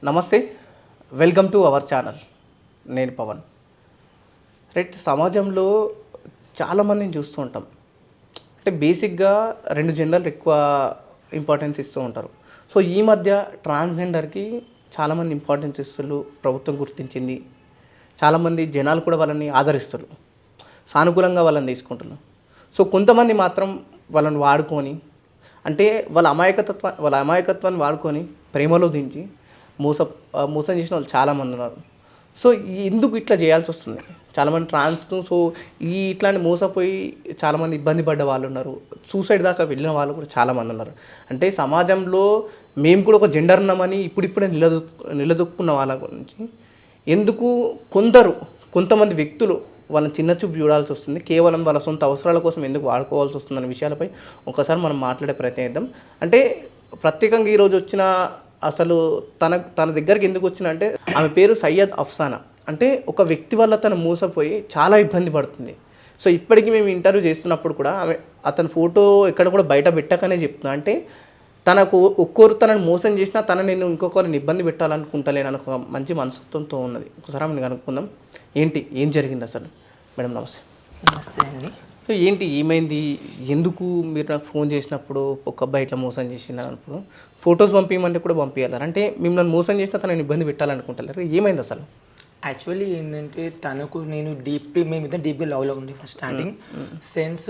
నమస్తే, welcome to our channel. నేను Pawan. Right, సమాజంలో చాలామందిని చూస్తూ ఉంటాం. అంటే బేసిక్గా రెండు జెండర్లు ఎక్కువ ఇంపార్టెన్స్ ఇస్తూ ఉంటారు. సో ఈ మధ్య ట్రాన్స్జెండర్కి చాలామంది ఇంపార్టెన్స్ ఇస్తున్నారు, ప్రభుత్వం గుర్తించింది. చాలామంది జనాలు కూడా వాళ్ళని ఆదరిస్తారు, సానుకూలంగా వాళ్ళని తీసుకుంటున్నారు. సో కొంతమంది మాత్రం వాళ్ళని వాడుకొని, అంటే వాళ్ళ అమాయకత్వాన్ని వాడుకొని ప్రేమలో దించి మోసం చేసిన వాళ్ళు చాలామంది ఉన్నారు. సో ఎందుకు ఇట్లా చేయాల్సి వస్తుంది? చాలామంది సో ఇట్లాంటి మోసపోయి చాలామంది ఇబ్బంది పడ్డ వాళ్ళు ఉన్నారు, సూసైడ్ దాకా వెళ్ళిన వాళ్ళు కూడా చాలామంది ఉన్నారు. అంటే సమాజంలో మేము కూడా ఒక జెండర్ ఉన్నామని ఇప్పుడిప్పుడే నిలదొక్కున్న వాళ్ళ గురించి ఎందుకు కొంతమంది వ్యక్తులు వాళ్ళని చిన్న చూపు చూడాల్సి వస్తుంది, కేవలం వాళ్ళ సొంత అవసరాల కోసం ఎందుకు వాడుకోవాల్సి వస్తుందన్న విషయాలపై ఒకసారి మనం మాట్లాడే ప్రయత్నం చేద్దాం. అంటే ప్రత్యేకంగా ఈరోజు వచ్చిన అసలు తన దగ్గరికి ఎందుకు వచ్చిన అంటే ఆమె పేరు సయ్యద్ అఫ్సానా. అంటే ఒక వ్యక్తి వల్ల తను మోసపోయి చాలా ఇబ్బంది పడుతుంది. సో ఇప్పటికీ మేము ఇంటర్వ్యూ చేస్తున్నప్పుడు కూడా అతని ఫోటో ఎక్కడ కూడా బయట పెట్టకనే చెప్తున్నా. అంటే ఒక్కొరు తనని మోసం చేసినా నేను ఇంకొకరిని ఇబ్బంది పెట్టాలనుకుంటలేను ఒక మంచి మనస్తత్వంతో ఉన్నది. ఒకసారి మనం కనుక్కుందాం, ఏం జరిగింది అసలు. మేడం నమస్తే. నమస్తే అండి. సో ఏమైంది, ఎందుకు మీరు నాకు ఫోన్ చేసినప్పుడు ఒక అబ్బాయి ఇట్లా మోసం చేసినప్పుడు ఫొటోస్ పంపించమంటే కూడా పంపించాలి, అంటే మిమ్మల్ని మోసం చేసినా తనని ఇబ్బంది పెట్టాలనుకుంటారు, ఏమైంది అసలు? యాక్చువల్లీ ఏంటంటే తనకు నేను మేమిద్దరం డీప్గా లవ్లో ఉండే first starting sense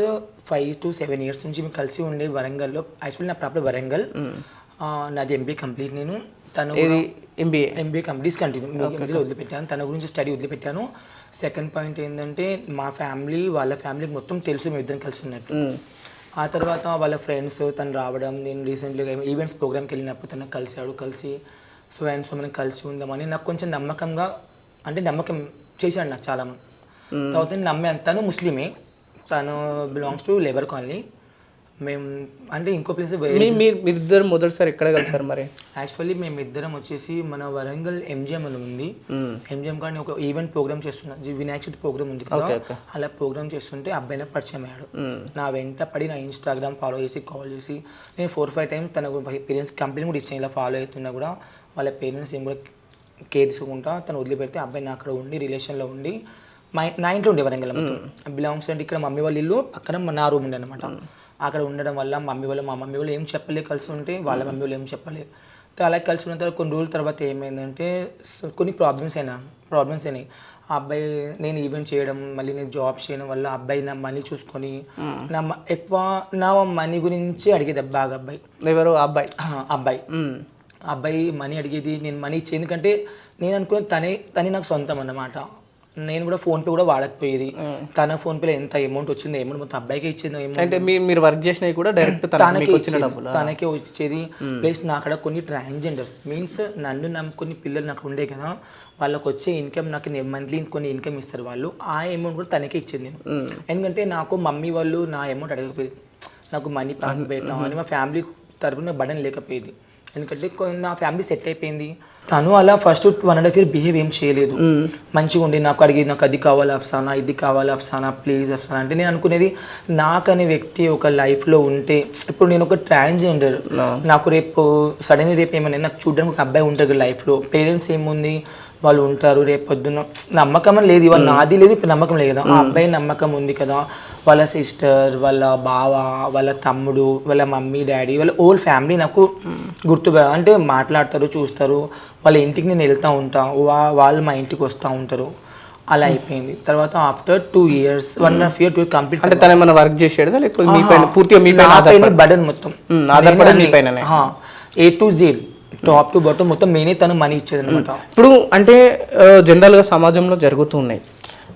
5 to 7 years నుంచి మేము కలిసి ఉండే వరంగల్లో. యాక్చువల్లీ నా ప్రాపర్ వరంగల్, నాది ఎంబీఏ కంప్లీట్. నేను తను ఎంబీఏ కంప్లీట్ డిస్కంటిన్యూ వదిలిపెట్టాను, తన గురించి స్టడీ వదిలిపెట్టాను. సెకండ్ పాయింట్ ఏంటంటే మా ఫ్యామిలీ వాళ్ళ ఫ్యామిలీకి మొత్తం తెలుసు మేము ఇద్దరం కలిసి ఉన్నట్టు. ఆ తర్వాత వాళ్ళ ఫ్రెండ్స్ తను రావడం, నేను రీసెంట్లీగా ఈవెంట్స్ ప్రోగ్రామ్కి వెళ్ళినప్పుడు తను కలిసి సో మనం కలిసి ఉందామని నాకు కొంచెం నమ్మకం చేశాడు నాకు చాలా. తర్వాత నేను నమ్మాను. తను ముస్లిమే, తను బిలాంగ్స్ టు లేబర్ కాలనీ. మేము అంటే ఇంకో ప్లేస్ మీరిద్దరు మొదటిసారి ఎక్కడ కలిసారు మరి? యాక్చువల్లీ మేమిద్దరం వచ్చేసి మన వరంగల్ ఎంజిఎం అని ఉంది, ఎంజిఎం కానీ ఒక ఈవెంట్ ప్రోగ్రామ్ చేస్తున్నా, వినాయక చవితి ప్రోగ్రామ్ ఉంది కదా, అలా ప్రోగ్రామ్ చేస్తుంటే అబ్బాయిని పరిచయం అయ్యాడు. నా వెంట పడి నా ఇన్స్టాగ్రామ్ ఫాలో చేసి కాల్ చేసి నేను 4-5 times తనకు పేరెంట్స్ కంప్లైంట్ కూడా ఇచ్చాను. ఇలా ఫాలో అవుతున్నా కూడా వాళ్ళ పేరెంట్స్ ఏం కూడా కేర్ తీసుకుంటా తను వదిలిపెడితే అబ్బాయిని అక్కడ ఉండి రిలేషన్లో ఉండి నా ఇంట్లో ఉండే వరంగల్ మొత్తం బిలాంగ్స్ అంటే ఇక్కడ మమ్మీ వాళ్ళ ఇల్లు పక్కన నా రూమ్ ఉండే అనమాట. అక్కడ ఉండడం వల్ల మా మమ్మీ వాళ్ళు ఏం చెప్పలేదు, కలిసి ఉంటే వాళ్ళ మమ్మీ వాళ్ళు ఏం చెప్పలేదు. అలా కలిసి ఉన్న తర్వాత కొన్ని రోజుల తర్వాత ఏమైందంటే కొన్ని ప్రాబ్లమ్స్ అయినాయి. ఆ అబ్బాయి నేను ఈవెంట్ చేయడం, మళ్ళీ నేను జాబ్ చేయడం వల్ల అబ్బాయి నా మనీ చూసుకొని ఎక్కువ నా మనీ గురించి అడిగేది బాగా అబ్బాయి. ఎవరు? అబ్బాయి మనీ అడిగేది, నేను మనీ ఇచ్చేది. ఎందుకంటే నేను అనుకుని తనే నాకు సొంతం అన్నమాట. నేను కూడా ఫోన్పే కూడా వాడకపోయేది. తన ఫోన్పేలో ఎంత అమౌంట్ వచ్చిందో అమౌంట్ మొత్తం అబ్బాయికే ఇచ్చింది. అంటే మీరు వర్క్ చేసినవి కూడా డైరెక్ట్ తనకే వచ్చేది. ప్లస్ నా అక్కడ కొన్ని ట్రాన్స్జెండర్స్ మీన్స్ నన్ను నమ్ముకుని పిల్లలు నాకు ఉండే కదా, వాళ్ళకి వచ్చే ఇన్కమ్ నాకు మంత్లీ కొన్ని ఇన్కమ్ ఇస్తారు వాళ్ళు, ఆ అమౌంట్ కూడా తనకే ఇచ్చింది నేను. ఎందుకంటే నాకు మమ్మీ వాళ్ళు నా అమౌంట్ అడగకపోయేది, నాకు మనీ పక్కన పెట్టడం అని మా ఫ్యామిలీ తరపున బడన్ లేకపోయేది. ఎందుకంటే నా ఫ్యామిలీ సెట్ అయిపోయింది. తను అలా ఫస్ట్ 1.5 years బిహేవ్ ఏం చేయలేదు, మంచిగా ఉండి నాకు అడిగేది, నాకు అది కావాలి అఫ్సానా, ఇది కావాలి అఫ్సానా, ప్లీజ్ అఫ్సానా. అంటే నేను అనుకునేది నాకనే వ్యక్తి ఒక లైఫ్లో ఉంటే, ఇప్పుడు నేను ఒక ట్రాన్స్జెండర్, నాకు రేపు సడన్గా ఏమైనా నాకు చూడడానికి ఒక అబ్బాయి ఉంటారు లైఫ్లో, పేరెంట్స్ ఏముంది వాళ్ళు ఉంటారు, రేపు పొద్దున్న నమ్మకం లేదు, ఇవాళ నాది లేదు ఇప్పుడు నమ్మకం లేదు కదా, ఆ అబ్బాయి నమ్మకం ఉంది కదా, వాళ్ళ సిస్టర్, వాళ్ళ బావ, వాళ్ళ తమ్ముడు, వాళ్ళ మమ్మీ డాడీ, వాళ్ళ ఓల్ ఫ్యామిలీ నాకు గుర్తుగా అంటే మాట్లాడతారు, చూస్తారు. వాళ్ళ ఇంటికి నేను వెళ్తూ ఉంటా, వాళ్ళు మా ఇంటికి వస్తూ ఉంటారు. అలా అయిపోయింది. తర్వాత ఆఫ్టర్ 2 years 1.5 years కంప్లీట్. అంటే తను ఏమైనా వర్క్ చేసాడు లేకపోతే పూర్తిగా మీ పైన బర్డన్ మొత్తం A to Z top to bottom మొత్తం నేనే తను మనీ ఇచ్చేది అనమాట. ఇప్పుడు అంటే జనరల్గా సమాజంలో జరుగుతూ ఉన్నాయి,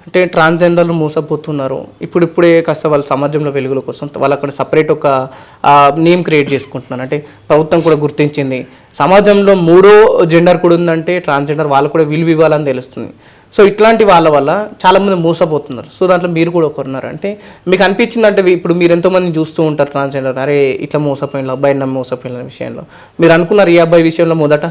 అంటే ట్రాన్స్జెండర్లు మోసపోతున్నారు. ఇప్పుడిప్పుడే కాస్త వాళ్ళ సమాజంలో వెలుగుల కోసం వాళ్ళు అక్కడ సపరేట్ ఒక నేమ్ క్రియేట్ చేసుకుంటున్నారు. అంటే ప్రభుత్వం కూడా గుర్తించింది, సమాజంలో 3వ జెండర్ కూడా ఉందంటే ట్రాన్స్జెండర్ వాళ్ళు కూడా విలువ ఇవ్వాలని తెలుస్తుంది. సో ఇట్లాంటి వాళ్ళ వల్ల చాలామంది మోసపోతున్నారు. సో దాంట్లో మీరు కూడా ఒకరున్నారు. అంటే మీకు అనిపించింది అంటే ఇప్పుడు మీరు ఎంతోమంది చూస్తూ ఉంటారు ట్రాన్స్జెండర్, అరే ఇట్లా మోసపోయిన అబ్బాయి మోసపోయిన విషయంలో మీరు అనుకున్నారు ఈ అబ్బాయి విషయంలో మొదట?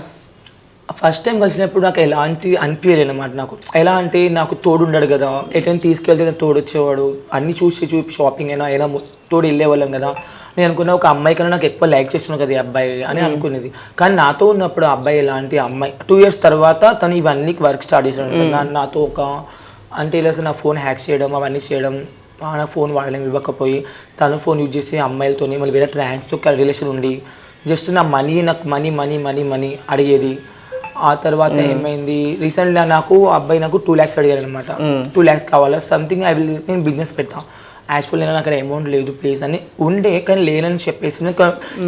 ఫస్ట్ టైం కలిసినప్పుడు నాకు ఎలాంటి అనిపించలేదు అనమాట. నాకు ఎలా అంటే నాకు తోడు ఉండడు కదా, ఎటైనా తీసుకెళ్తే తోడు వచ్చేవాడు, అన్ని చూపి షాపింగ్ అయినా తోడు వెళ్ళేవాళ్ళం కదా. నేను అనుకున్నా ఒక అమ్మాయి కన్నా నాకు ఎక్కువ లైక్ చేస్తున్నాను కదా ఈ అబ్బాయి అని అనుకునేది. కానీ నాతో ఉన్నప్పుడు ఆ అబ్బాయి ఎలాంటి అమ్మాయి 2 years తర్వాత తను ఇవన్నీ వర్క్ స్టార్ట్ చేసాడు. నాతో ఒక అంటే ఇలా నా ఫోన్ హ్యాక్ చేయడం అవన్నీ చేయడం, నా ఫోన్ వాడడం ఇవ్వకపోయి తను ఫోన్ యూజ్ చేసి అమ్మాయిలతోని మళ్ళీ వేరే ట్రాన్స్తో రిలేషన్ ఉండి జస్ట్ నాకు మనీ అడిగేది. ఆ తర్వాత ఏమైంది, రీసెంట్గా నాకు అబ్బాయి నాకు 2 lakhs అడిగారు అనమాట. 2 lakhs కావాలా సంథింగ్ నేను బిజినెస్ పెడతాను. యాక్చువల్ నేను అక్కడ అమౌంట్ లేదు ప్లీజ్ అని ఉండే, కానీ లేనని చెప్పేసి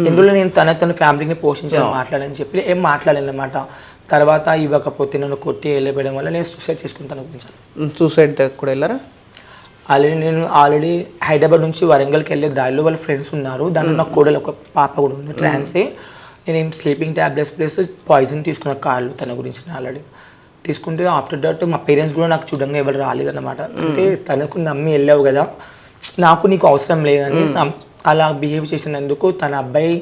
ఎందులో నేను తన ఫ్యామిలీని పోషించాలని మాట్లాడని చెప్పి ఏం మాట్లాడాను అనమాట. తర్వాత ఇవ్వకపోతే నన్ను కొట్టి వెళ్ళిపోయడం వల్ల నేను సూసైడ్ చేసుకుంటాను. సూసైడ్ కూడా వెళ్ళారా? ఆల్రెడీ హైదరాబాద్ నుంచి వరంగల్కి వెళ్ళే దారిలో వాళ్ళ ఫ్రెండ్స్ ఉన్నారు. దాంట్లో నాకు కూడా ఒక పాప కూడా ఉంది ట్రాన్సే. నేను స్లీపింగ్ ట్యాబ్లెట్స్ ప్లస్ పాయిజన్ తీసుకున్న కార్లు తన గురించి ఆల్రెడీ తీసుకుంటే ఆఫ్టర్ దట్ మా పేరెంట్స్ కూడా నాకు చూడంగా ఎవరు రాలేదన్నమాట. అంటే తనకు నమ్మి వెళ్ళావు కదా, నాకు నీకు అవసరం లేదని అలా బిహేవ్ చేసినందుకు తన అబ్బాయి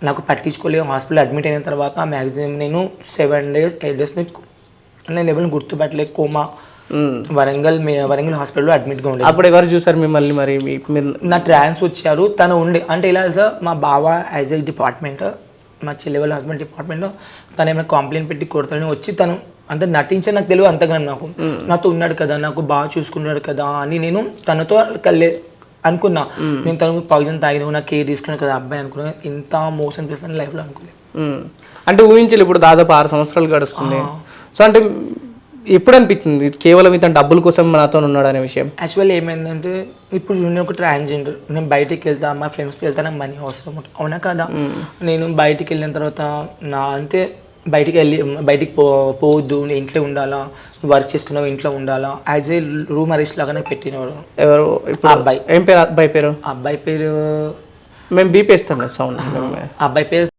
నాకు పట్టించుకోలేదు. హాస్పిటల్ అడ్మిట్ అయిన తర్వాత మ్యాక్సిమం నేను 7 days 8 days నేను ఎవరిని గుర్తుపట్టలేదు. కోమా వరంగల్ హాస్పిటల్లో అడ్మిట్గా ఉండే. అప్పుడు ఎవరు చూసారు మిమ్మల్ని? మరి నా ట్రాన్స్ వచ్చారు, తను ఉండే అంటే ఇలా సార్ మా బావ యాజ్ ఏ డిపార్ట్మెంట్, మా చెల్లి వాళ్ళ హస్బెండ్ డిపార్ట్మెంట్లో తను ఏమైనా కంప్లైంట్ పెట్టి కొడతాడని వచ్చి తను అంత నటించే నాకు తెలియదు అంతగానో. నాతో ఉన్నాడు కదా, నాకు బాగా చూసుకున్నాడు కదా అని నేను తనతో అనుకున్నా. నేను తనకు పాయిజన్ తాగిన నాకు కేర్ తీసుకున్నాను కదా అబ్బాయి అనుకున్నా. ఇంత మోసం చేస్తాను లైఫ్లో అనుకోలేదు. అంటే ఊహించలేదు. ఇప్పుడు దాదాపు 6 సంవత్సరాలు గడుస్తుంది. సో అంటే ఎప్పుడు అనిపించింది కేవలం ఇతను డబ్బుల కోసం నాతో ఉన్నాడు అనే విషయం? యాక్చువల్లీ ఏమైందంటే ఇప్పుడు నేను ఒక ట్రాన్స్జెండర్, నేను బయటికి వెళ్తా మా ఫ్రెండ్స్తో వెళ్తా, నాకు మనీ అవసరం ఉంటుంది అవునా కదా. నేను బయటికి వెళ్ళిన తర్వాత అంతే బయటికి పోవద్దు, నేను ఇంట్లో ఉండాలా, వర్క్ చేసుకున్నావు ఇంట్లో ఉండాలా, యాజ్ ఏ రూమ్ అరెస్ట్ లాగానే పెట్టినవాడు. ఎవరు ఇప్పుడు? అబ్బాయి. ఏం పేరు అబ్బాయి పేరు? అబ్బాయి పేరు మేము బీపేస్తాం సౌండ్. అబ్బాయి పేరు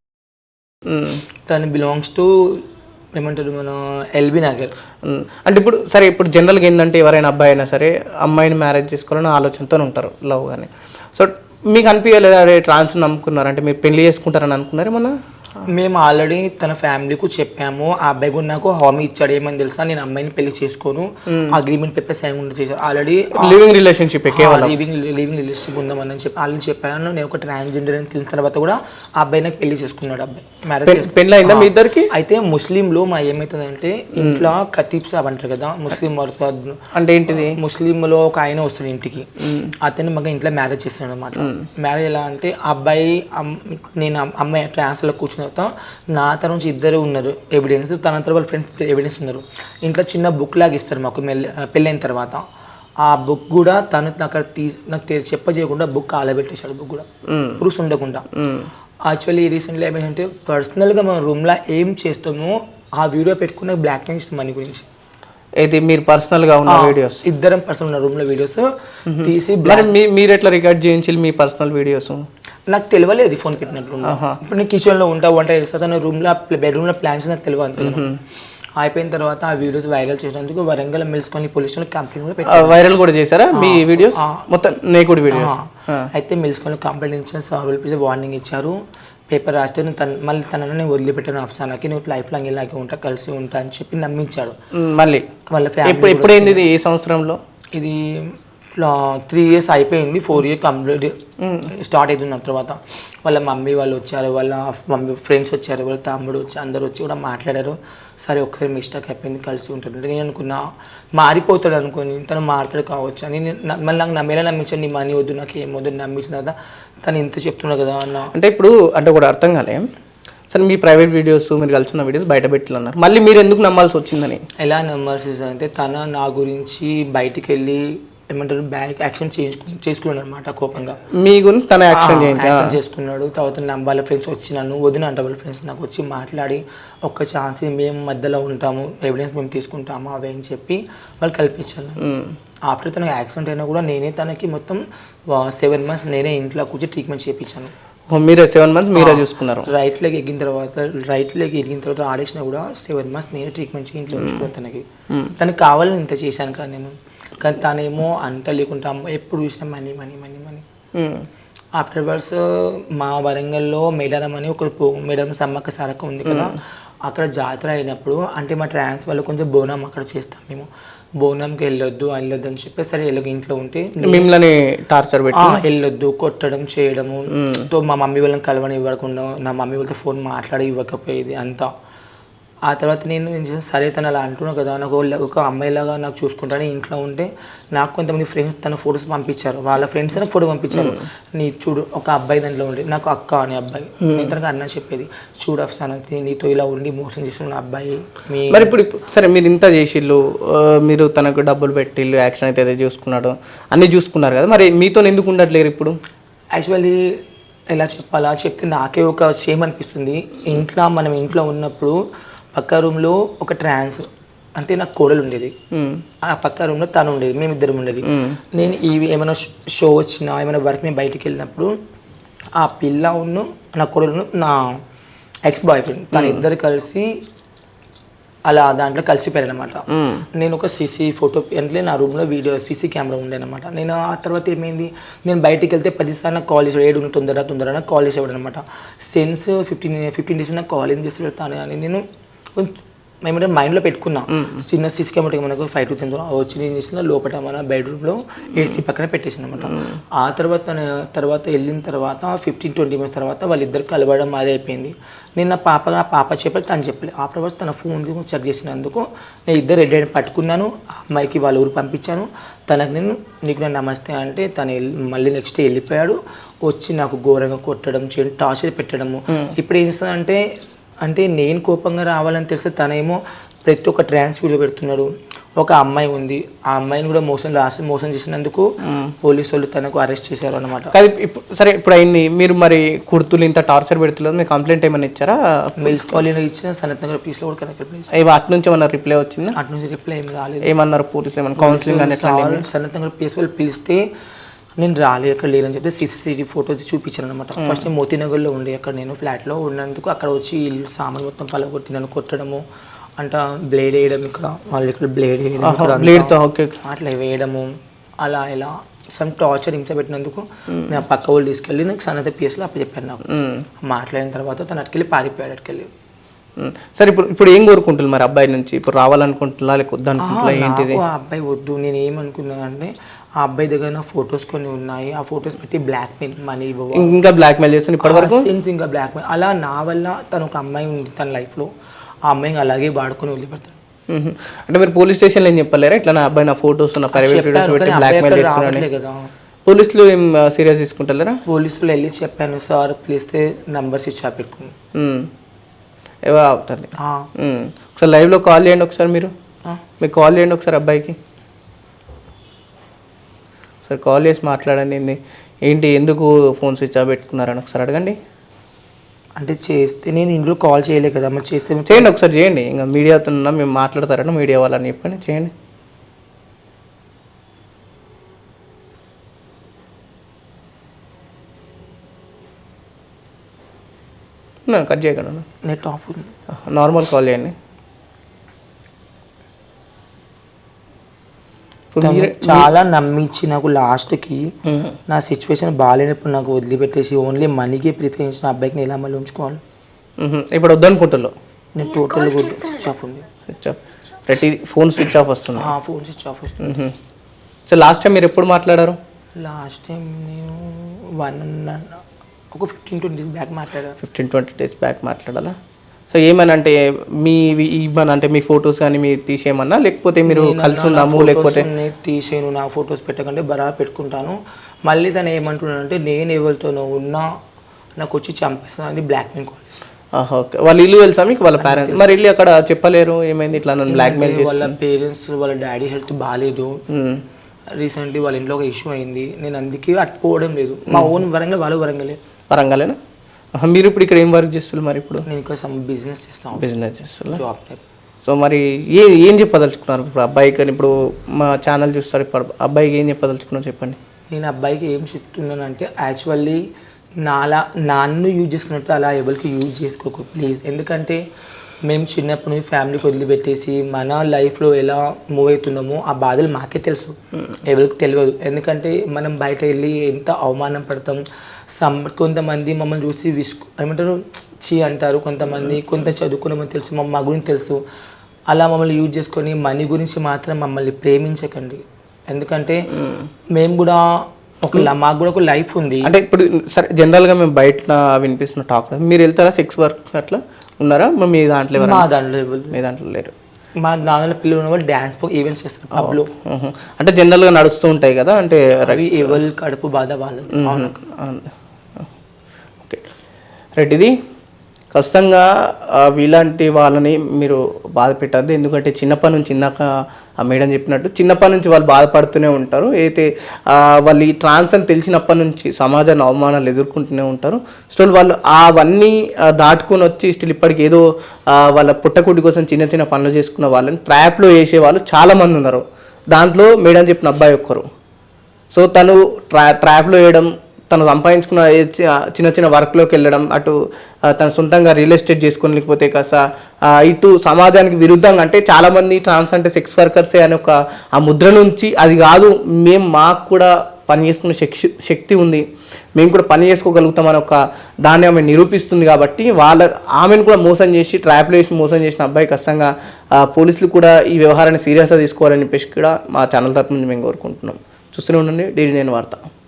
తను బిలాంగ్స్ టు ఏమంటారు మన ఎల్బీ నగర్. అంటే ఇప్పుడు సరే, ఇప్పుడు జనరల్గా ఏంటంటే ఎవరైనా అబ్బాయి అయినా సరే అమ్మాయిని మ్యారేజ్ చేసుకోవాలని ఆలోచనతో ఉంటారు లవ్ కానీ. సో మీకు అనిపించలేదు అరే ట్రాన్స్ నమ్ముకున్నారు అంటే మీరు పెళ్లి చేసుకుంటారని అనుకున్నారు ఏమన్నా? మేము ఆల్రెడీ తన ఫ్యామిలీకి చెప్పాము. ఆ అబ్బాయి కూడా నాకు హామీ ఇచ్చాడు ఏమని తెలుసా, నేను అమ్మాయిని పెళ్లి చేసుకోను, అగ్రిమెంట్ పేపర్ సైన్ కూడా చేశారు. Already living relationship living relationship ఉందామని చెప్పి ఆల్రెడీ చెప్పాను. నేను ఒక ట్రాన్స్జెండర్ అని తెలిసిన తర్వాత కూడా ఆ అబ్బాయి నాకు పెళ్లి చేసుకున్నాడు. అబ్బాయి మ్యారేజ్ పెళ్ళి అయిందా మీ ఇద్దరికి? అయితే ముస్లింలో మా ఏమవుతుందంటే ఇంట్లో ఖతీబ్ సాబ్ అంటారు కదా ముస్లిం అంటే ఏంటిది, ముస్లింలో ఒక ఆయన వస్తాడు ఇంటికి, అతను మాకు ఇంట్లో మ్యారేజ్ చేస్తాడు అనమాట. మ్యారేజ్ ఎలా అంటే అబ్బాయి నేను అమ్మాయి ట్రాన్స్లో కూర్చున్న నా తన నుంచి ఇద్దరు ఉన్నారు ఎవిడెన్స్, తన వాళ్ళ ఫ్రెండ్స్ ఎవిడెన్స్ ఉన్నారు. ఇంట్లో చిన్న బుక్ లాగా ఇస్తారు మాకు పెళ్ళైన తర్వాత. ఆ బుక్ కూడా తను నాకు చెప్పజేయకుండా బుక్ ఆలబెట్టేశాడు. బుక్ కూడా ప్రూఫ్స్ ఉండకుండా. యాక్చువల్లీ రీసెంట్లీ ఏమైందంటే పర్సనల్గా మన రూమ్లో ఏం చేస్తామో ఆ వీడియో పెట్టుకుని బ్లాక్ మెయిల్ ఇస్తుంది మనీ గురించి. అయితే మీరు పర్సనల్ గా ఉన్న వీడియోస్ ఇద్దరం పర్సనల్ ఉన్న రూమ్ లో వీడియోస్ తీసి మీరు ఎట్లా రికార్డ్ చేయించాలి మీ పర్సనల్ వీడియోస్? నాకు తెలియలేదు ఫోన్ పెట్టినట్టు. ఇప్పుడు నేను కిచెన్ లో ఉంటా వంట చేస్తా, తన రూమ్ లో బెడ్రూమ్ లో ప్లాన్స్ నాకు తెలియదు అంతే. అయిపోయిన తర్వాత ఆ వీడియోస్ వైరల్ చేసినందుకు వరంగల్ మిల్స్కొని పోలీస్ స్టేషన్ కంప్లైంట్ కూడా పెట్టారు. వైరల్ కూడా చేశారా మీ వీడియోస్ మొత్తం? నేకుడు వీడియోస్. అయితే మిల్స్కొని కంప్లైంట్ ఇచ్చిన సార్ వార్నింగ్ ఇచ్చారు. పేపర్ రాస్తే మళ్ళీ తనని వదిలిపెట్టాను అఫ్సానాకి, నువ్వు లైఫ్ లాంగ్ ఇలాగే ఉంటా కలిసి ఉంటా అని చెప్పి నమ్మించాడు. మళ్ళీ వాళ్ళ ఫ్యామిలీ ఎప్పుడైంది ఇది? ఏ సంవత్సరంలో ఇది? 3 years అయిపోయింది, 4 years కంప్లీట్ స్టార్ట్ అవుతుంది. తర్వాత వాళ్ళ మమ్మీ వాళ్ళు వచ్చారు, వాళ్ళ మమ్మీ ఫ్రెండ్స్ వచ్చారు, వాళ్ళ తమ్ముడు వచ్చి అందరు వచ్చి కూడా మాట్లాడారు. సరే ఒక్కరి మిస్టేక్ అయిపోయింది కలిసి ఉంటుంటే నేను అనుకున్నా మారిపోతాడు అనుకుని తను మారుతాడు కావచ్చు అని. మళ్ళీ నాకు నమ్మేలా నమ్మించాను, నీ మనీ వద్దు నాకు ఏం వద్దు నమ్మించిన తర్వాత తను ఇంత చెప్తున్నాడు కదా అన్న. అంటే ఇప్పుడు అంటే కూడా అర్థం కాలే. సరే మీ ప్రైవేట్ వీడియోస్ మీరు కలిసి ఉన్న వీడియోస్ బయట పెట్టాలన్నారు, మళ్ళీ మీరు ఎందుకు నమ్మాల్సి వచ్చిందని? ఎలా నమ్మాల్సి అంటే తన నా గురించి బయటికి వెళ్ళి ఏమంటారు బ్యాక్ యాక్షన్ చేసుకున్నాడు అనమాట కోపంగా. మీ గురించి తన యాక్షన్ చేసుకున్నాడు. తర్వాత వాళ్ళ ఫ్రెండ్స్ వచ్చి నన్ను వదిన అంట వాళ్ళ ఫ్రెండ్స్ నాకు వచ్చి మాట్లాడి ఒక్క ఛాన్స్ మేము మధ్యలో ఉంటాము, ఎవిడెన్స్ మేము తీసుకుంటాము అవి అని చెప్పి వాళ్ళు కల్పించాను. ఆఫ్టర్ తనకు యాక్సిడెంట్ అయినా కూడా నేనే తనకి మొత్తం 7 months నేనే ఇంట్లో కూర్చొని ట్రీట్మెంట్ చేయించాను. మీరే 7 months మీరే చూసుకున్నారు? రైట్ లెగ్ ఎగిన తర్వాత ఆడేసినా కూడా 7 months నేనే ట్రీట్మెంట్ చేయి ఇంట్లో ఉంచుకున్నాను. తనకి కావాలని ఇంత చేశాను కానీ నేను, కానీ తనేమో అంత లేకుండా ఎప్పుడు చూసినా money money money money. After words మా వరంగల్లో మేడారం అని ఒక మేడారం సమ్మక్క సారక్క ఉంది కదా, అక్కడ జాతర అయినప్పుడు అంటే మా ట్రాన్స్ వాళ్ళు కొంచెం బోనం అక్కడ చేస్తాం మేము. బోనంకి వెళ్ళొద్దు అని చెప్పి సరే వెళ్ళక ఇంట్లో ఉంటే మిమ్మల్ని టార్చర్ పెట్టి వెళ్ళొద్దు, కొట్టడం చేయడము, తో మా మమ్మీ వాళ్ళని కలవని ఇవ్వకుండా నా మమ్మీ వాళ్ళతో ఫోన్ మాట్లాడి ఇవ్వకపోయేది అంతా. ఆ తర్వాత నేను సరే తను అలా అంటున్నాను కదా, నాకు ఒక అమ్మాయిలాగా నాకు చూసుకుంటాను ఇంట్లో ఉంటే నాకు కొంతమంది ఫ్రెండ్స్ తన ఫొటోస్ పంపించారు, వాళ్ళ ఫ్రెండ్స్ నాకు ఫోటో పంపించారు. నీ చూడు ఒక అబ్బాయి దాంట్లో ఉండే నాకు అక్క అనే అబ్బాయి, నేను తనకు అన్న చెప్పేది చూడు అఫ్సానతి నీతో ఇలా ఉండి మోసం చేస్తున్న అబ్బాయి మరి ఇప్పుడు సరే మీరు ఇంత చేసిళ్ళు, మీరు తనకు డబ్బులు పెట్టిళ్ళు, యాక్షన్ అయితే చూసుకున్నాడు అన్నీ చూసుకున్నారు కదా, మరి మీతో ఎందుకు ఉండట్లేరు ఇప్పుడు? యాక్చువల్లీ ఎలా చెప్పాలా చెప్తే నాకే ఒక షేమ్ అనిపిస్తుంది. మనం ఇంట్లో ఉన్నప్పుడు పక్క రూమ్లో ఒక ట్రాన్స్ అంటే నాకు కోడలు ఉండేది, ఆ పక్క రూమ్లో తను ఉండేది, మేమిద్దరం ఉండేది. నేను ఏమైనా షో వచ్చినా ఏమైనా వర్క్ మేము బయటికి వెళ్ళినప్పుడు ఆ పిల్ల ఉన్న నా కోడలు నా ఎక్స్ బాయ్ ఫ్రెండ్ తను ఇద్దరు కలిసి అలా దాంట్లో కలిసిపోయారు అనమాట. నేను ఒక సీసీ ఫోటో అంటే నా రూమ్లో వీడియో సీసీ కెమెరా ఉండే అనమాట. నేను ఆ తర్వాత ఏమైంది, నేను బయటికి వెళ్తే 10 సార్లు నాకు కాల్ చేసాడు, 7 తొందరగా నాకు కాల్ చేసేవాడు అనమాట. సెన్స్ 15 డేస్ నాకు కాల్ ఏం చేసి పెడతాను అని నేను మేమంటే మైండ్లో పెట్టుకున్నా. చిన్న సీసీ కెమెరా మనకు 5 to 10 వచ్చి నేను చేసిన లోపల మన బెడ్రూమ్లో ఏసీ పక్కన పెట్టేసాను అనమాట. ఆ తర్వాత వెళ్ళిన తర్వాత 15-20 minutes తర్వాత వాళ్ళిద్దరు కలవడం అది అయిపోయింది. నేను నా పాప చెప్పాలి, తను చెప్పలేదు. ఆ తర్వాత తన ఫోన్ చెక్ చేసినందుకు నేను ఇద్దరు రెడీ అయిన పట్టుకున్నాను. ఆ అమ్మాయికి వాళ్ళ ఊరు పంపించాను. తనకు నీకు నేను నమస్తే అంటే తను మళ్ళీ నెక్స్ట్ డే వెళ్ళిపోయాడు. వచ్చి నాకు ఘోరంగా కొట్టడం చేయడం టార్చర్ పెట్టడము. ఇప్పుడు ఏం చేస్తుందంటే అంటే నేను కోపంగా రావాలని తెలిస్తే తనేమో ప్రతి ఒక్క ట్రాన్స్ వీడియో పెడుతున్నాడు. ఒక అమ్మాయి ఉంది, ఆ అమ్మాయిని కూడా మోసం చేసినందుకు పోలీసు వాళ్ళు తనకు అరెస్ట్ చేశారు అనమాట. సరే ఇప్పుడు అయింది, మీరు మరి కుర్తులు ఇంత టార్చర్ పెడుతున్నారు, మీరు కంప్లైంట్ ఏమైనా ఇచ్చారా? మిల్స్ కాలనీలో ఇచ్చిన సనత్ నగర్ పీస్లో కూడా కనెక్ట్ అటు నుంచి ఏమన్నా రిప్లై వచ్చిందా? అటు నుంచి రిప్లై ఏం రాలేదు. ఏమన్నారు పోలీసులు? ఏమన్నా కౌన్సిలింగ్ అని సనత్ నగర్ పీస్ వాళ్ళు పిలిస్తే నేను రాలే అక్కడ లేదని చెప్పి CCTV ఫోటోస్ చూపించాను అనమాట. ఫస్ట్ నేను మోతీనగర్లో ఉండే అక్కడ నేను ఫ్లాట్లో ఉన్నందుకు అక్కడ వచ్చి ఇల్లు సామాన్ మొత్తం పలగొట్టి నన్ను కొట్టడము అంట, బ్లేడ్ వేయడం, ఇక్కడ వాళ్ళు ఇక్కడ బ్లేడ్ వేయడం అట్లా వేయడము, అలా ఇలా సమ్ టార్చర్ హింస పెట్టినందుకు నేను పక్క వాళ్ళు తీసుకెళ్ళి నాకు సనత పిఎస్లో అప్పచెప్పాను. నాకు మాట్లాడిన తర్వాత తను అటుకెళ్ళి పారిపోయాడు. అటుకెళ్ళి సరే ఇప్పుడు ఏం కోరుకుంటున్నారు మరి అబ్బాయి నుంచి? ఇప్పుడు రావాలనుకుంటున్నా లేక వద్దనుకుంటున్నా? ఏంటిది ఆ అబ్బాయి వద్దు. నేను ఏమనుకున్నానంటే ఆ అబ్బాయి దగ్గర నా ఫొటోస్ కొన్ని ఉన్నాయి, ఆ ఫొటోస్ పెట్టి బ్లాక్మెయిల్ మనీ ఇంకా బ్లాక్మెయిల్ చేస్తాను ఇప్పటివరకు ఇంకా బ్లాక్మెయిల్ అలా నా వల్ల తను ఒక అమ్మాయి ఉంది తన లైఫ్లో, ఆ అమ్మాయిని అలాగే వాడుకొని వదిలిపెడతాను. అంటే మీరు పోలీస్ స్టేషన్లో ఏం చెప్పలేరా ఇట్లా నా అబ్బాయి నా ఫొటోస్ నా ప్రైవేట్ వీడియోస్ పెట్టి బ్లాక్మెయిల్ చేస్తున్నాను కదా? పోలీసులు ఏం సీరియస్ తీసుకుంటారా? పోలీసులు వెళ్ళి చెప్పాను సార్ పిలిస్తే నంబర్స్ ఇచ్చా పెట్టుకుని ఎవరు అవుతారు. ఒకసారి లైవ్లో కాల్ చేయండి ఒకసారి, మీకు కాల్ చేయండి ఒకసారి అబ్బాయికి, ఒకసారి కాల్ చేసి మాట్లాడండి. ఏంటి ఎందుకు ఫోన్ స్విచ్ ఆఫ్ పెట్టుకున్నారని ఒకసారి అడగండి. అంటే చేస్తే నేను ఇంట్లో కాల్ చేయలే కదా, మరి చేస్తే చేయండి ఒకసారి చేయండి. ఇంకా మీడియాతో ఉన్నా మేము మాట్లాడతారని మీడియా వాళ్ళని చెప్పండి, చేయండి. కట్ చేయకుండా నెట్ ఆఫ్ ఉంది, నార్మల్ కాల్ చేయండి. చాలా నమ్మించి నాకు లాస్ట్కి నా సిచ్యువేషన్ బాగాలేనప్పుడు నాకు వదిలిపెట్టేసి ఓన్లీ మనీకి ప్రిఫరెన్స్ అబ్బాయికి ఎలా మళ్ళీ ఉంచుకోవాలి. ఇప్పుడు వద్దనుకుంటున్నాను నేను టోటల్ స్విచ్ ఆఫ్ ఉంది. స్విచ్ ఆఫ్ ప్రతి ఫోన్ స్విచ్ ఆఫ్ వస్తుంది. ఫోన్ స్విచ్ ఆఫ్ వస్తుంది. సో లాస్ట్ టైం మీరు ఎప్పుడు మాట్లాడారు? లాస్ట్ టైం నేను ఒక 15-20 days బ్యాక్ మాట్లాడాను. 15-20 days బ్యాక్ మాట్లాడాలా? సో ఏమని అంటే మీ ఫొటోస్ కానీ మీరు తీసేయమన్నా లేకపోతే మీరు కలిసి ఉన్నాము లేకపోతే తీసేను, నా ఫొటోస్ పెట్టకంటే బరా పెట్టుకుంటాను. మళ్ళీ తను ఏమంటున్నానంటే నేను ఎవరితోనో ఉన్నా నాకు వచ్చి చంపేస్తాను అని బ్లాక్మెయిల్ కాల్ చేస్తాను. ఓకే, వాళ్ళ ఇల్లు తెలుసా మీకు? వాళ్ళ పేరెంట్స్ మరి ఇల్లు అక్కడ చెప్పలేరు ఏమైంది ఇట్లా నన్ను బ్లాక్మెయిల్ చేసి? వాళ్ళ పేరెంట్స్ వాళ్ళ డాడీ హెల్త్ బాగాలేదు, రీసెంట్లీ వాళ్ళ ఇంట్లో ఒక ఇష్యూ అయింది. నేను అందుకే అట్టుకోవడం లేదు. మా ఓన్ వరంగల్, వాళ్ళు వరంగలేనా? మీరు ఇప్పుడు ఇక్కడ ఏం వర్క్ చేస్తున్నారు మరి? ఇప్పుడు నేను ఇక్కడ సమ్ బిజినెస్ చేస్తాను. బిజినెస్ చేస్తున్నా, జాబ్ టైప్. సో మరి ఏం చెప్పదలుచుకున్నారు ఇప్పుడు అబ్బాయికి? అని ఇప్పుడు మా ఛానల్ చూస్తారు, ఇప్పుడు అబ్బాయికి ఏం చెప్పదలుచుకున్నారు చెప్పండి. నేను అబ్బాయికి ఏం చెప్తున్నానంటే యాక్చువల్లీ నన్ను యూజ్ చేసుకున్నట్టు అలా ఎవరికి యూజ్ చేసుకోకు ప్లీజ్. ఎందుకంటే మేము చిన్నప్పటి నుంచి ఫ్యామిలీకి వదిలిపెట్టేసి మన లైఫ్లో ఎలా మూవ్ అవుతున్నామో ఆ బాధలు మాకే తెలుసు, ఎవరికి తెలియదు. ఎందుకంటే మనం బయట వెళ్ళి ఎంత అవమానం పడతాం, కొంతమంది మమ్మల్ని చూసి ఏమంటారు చీ అంటారు, కొంతమంది కొంత చదువుకున్న తెలుసు, మా గురించి తెలుసు, అలా మమ్మల్ని యూజ్ చేసుకొని మనీ గురించి మాత్రం మమ్మల్ని ప్రేమించకండి. ఎందుకంటే మేము కూడా మాకు కూడా ఒక లైఫ్ ఉంది. అంటే ఇప్పుడు సరే జనరల్గా మేము బయట వినిపిస్తున్న టాక్, మీరు వెళ్తారా సెక్స్ వర్క్ అట్లా ఉన్నారా? మీ దాంట్లో మా దాంట్లో మీ దాంట్లో లేరు. మా దాంట్లో పిల్లలు ఉన్న వాళ్ళు డ్యాన్స్ ఈవెంట్స్ చేస్తారు పబ్లో. అంటే జనరల్గా నడుస్తూ ఉంటాయి కదా, అంటే రవి ఎవరి కడుపు బాధ వాళ్ళు. Okay right. ఇది ఖచ్చితంగా వీలాంటి వాళ్ళని మీరు బాధ పెట్టద్దు. ఎందుకంటే చిన్నప్పటి నుంచి ఇందాక మేడం చెప్పినట్టు చిన్నప్పటి నుంచి వాళ్ళు బాధపడుతూనే ఉంటారు. అయితే వాళ్ళు ఈ ట్రాన్స్ అని తెలిసినప్పటి నుంచి సమాజాన్ని అవమానాలు ఎదుర్కొంటూనే ఉంటారు. స్టిల్ వాళ్ళు అవన్నీ దాటుకొని వచ్చి స్టిల్ ఇప్పటికి ఏదో వాళ్ళ పుట్టకుడి కోసం చిన్న చిన్న పనులు చేసుకున్న వాళ్ళని ట్రాప్లో వేసే వాళ్ళు చాలామంది ఉన్నారు. దాంట్లో మేడం చెప్పిన అబ్బాయి ఒక్కరు. సో తను ట్రాప్లో వేయడం, తను సంపాదించుకున్న చిన్న చిన్న వర్క్లోకి వెళ్ళడం, అటు తను సొంతంగా రియల్ ఎస్టేట్ చేసుకొని, లేకపోతే కాస్త ఇటు సమాజానికి విరుద్ధంగా, అంటే చాలామంది ట్రాన్స్ అంటే సెక్స్ వర్కర్సే అని ఒక ఆ ముద్ర నుంచి అది కాదు, మాకు కూడా పని చేసుకునే శక్తి ఉంది, మేము కూడా పని చేసుకోగలుగుతామని ఒక దాన్ని ఆమె నిరూపిస్తుంది. కాబట్టి ఆమెను కూడా మోసం చేసి ట్రాప్లో వేసి మోసం చేసిన అబ్బాయి ఖచ్చితంగా పోలీసులు కూడా ఈ వ్యవహారాన్ని సీరియస్గా తీసుకోవాలని చెప్పేసి కూడా మా ఛానల్ తరఫు నుంచి మేము కోరుకుంటున్నాం. చూస్తూనే ఉండండి DD9 వార్త.